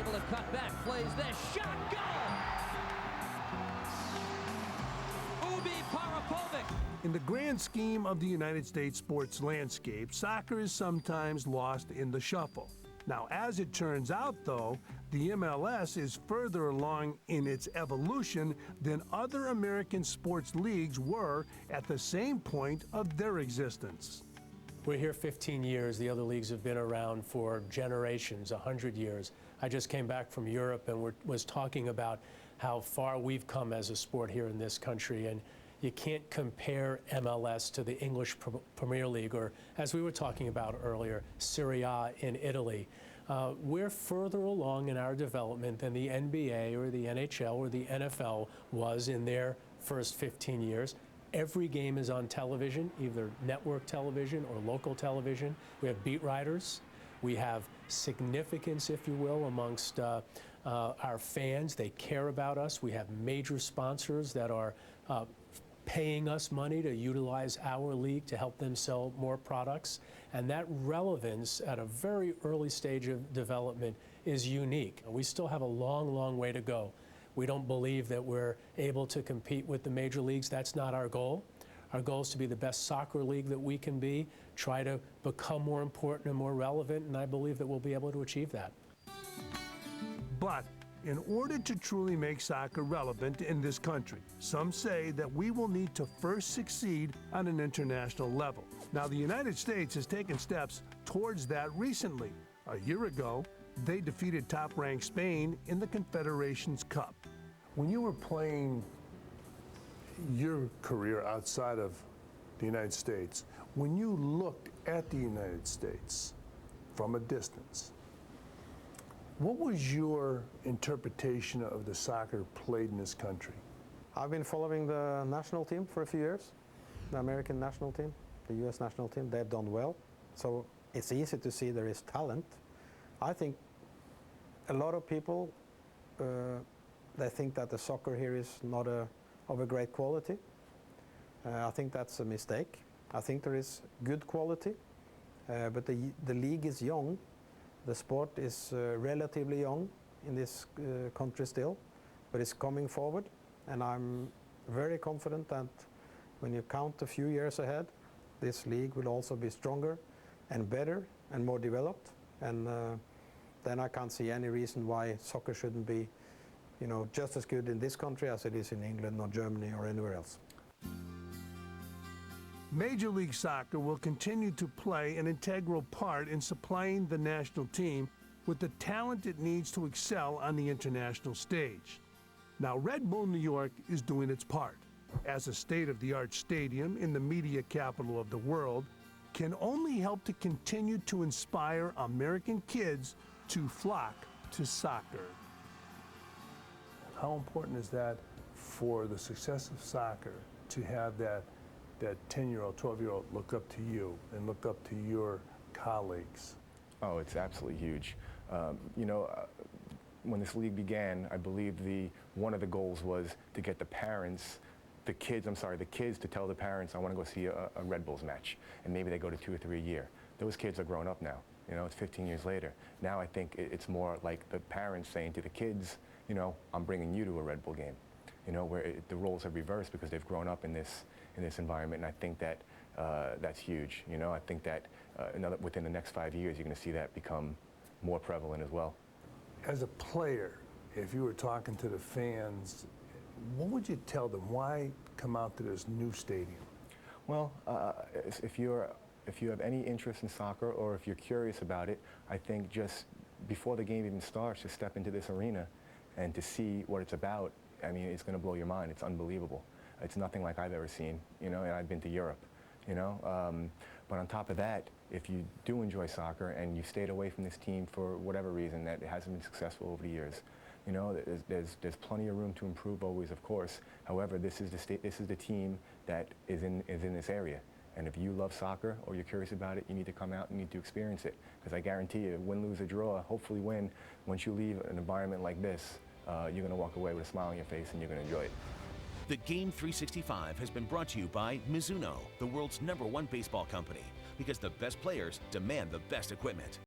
able to cut back, plays this, shot, goal! Ubi Parapovic. In the grand scheme of the United States sports landscape, soccer is sometimes lost in the shuffle. Now, as it turns out, though, the MLS is further along in its evolution than other American sports leagues were at the same point of their existence. We're here 15 years. The other leagues have been around for generations, 100 years. I just came back from Europe and was talking about how far we've come as a sport here in this country. And you can't compare MLS to the English Premier League, or as we were talking about earlier, Serie A in Italy. We're further along in our development than the NBA or the NHL or the NFL was in their first 15 years. Every game is on television, either network television or local television. We have beat writers. We have significance, if you will, amongst our fans. They care about us. We have major sponsors that are paying us money to utilize our league to help them sell more products. And that relevance at a very early stage of development is unique. We still have a long, long way to go. We don't believe that we're able to compete with the major leagues. That's not our goal. Our goal is to be the best soccer league that we can be, try to become more important and more relevant, and I believe that we'll be able to achieve that. But in order to truly make soccer relevant in this country, some say that we will need to first succeed on an international level. Now, the United States has taken steps towards that recently. A year ago, they defeated top-ranked Spain in the Confederations Cup. When you were playing your career outside of the United States, when you looked at the United States from a distance, what was your interpretation of the soccer played in this country? I've been following the national team for a few years, the American national team, the US national team. They've done well, so it's easy to see there is talent. I think a lot of people, they think that the soccer here is not of a great quality. I think that's a mistake. I think there is good quality, but the league is young. The sport is relatively young in this country still, but it's coming forward, and I'm very confident that when you count a few years ahead, this league will also be stronger and better and more developed, and then I can't see any reason why soccer shouldn't be, you know, just as good in this country as it is in England or Germany or anywhere else. Major League Soccer will continue to play an integral part in supplying the national team with the talent it needs to excel on the international stage. Now, Red Bull New York is doing its part. As a state-of-the-art stadium in the media capital of the world, can only help to continue to inspire American kids to flock to soccer. How important is that for the success of soccer to have that 10-year-old, 12-year-old look up to you and look up to your colleagues? Oh, it's absolutely huge. You know, when this league began, I believe one of the goals was to get the kids to tell the parents, I want to go see a Red Bulls match. And maybe they go to 2 or 3 a year. Those kids are grown up now. You know, it's 15 years later. Now I think it's more like the parents saying to the kids, you know, I'm bringing you to a Red Bull game. You know, where the roles have reversed because they've grown up in this environment, and I think that that's huge. You know, I think that within the next 5 years, you're going to see that become more prevalent as well. As a player, if you were talking to the fans, what would you tell them? Why come out to this new stadium? Well, if you have any interest in soccer or if you're curious about it, I think just before the game even starts, just step into this arena and to see what it's about. I mean, it's going to blow your mind. It's unbelievable. It's nothing like I've ever seen, you know, and I've been to Europe, you know. But on top of that, if you do enjoy soccer and you stayed away from this team for whatever reason that it hasn't been successful over the years, you know, there's plenty of room to improve always, of course. However, this is the team that is in this area. And if you love soccer or you're curious about it, you need to come out and you need to experience it. Because I guarantee you, win, lose, or draw, hopefully win, once you leave an environment like this, you're going to walk away with a smile on your face and you're going to enjoy it. The Game 365 has been brought to you by Mizuno, the world's #1 baseball company, because the best players demand the best equipment.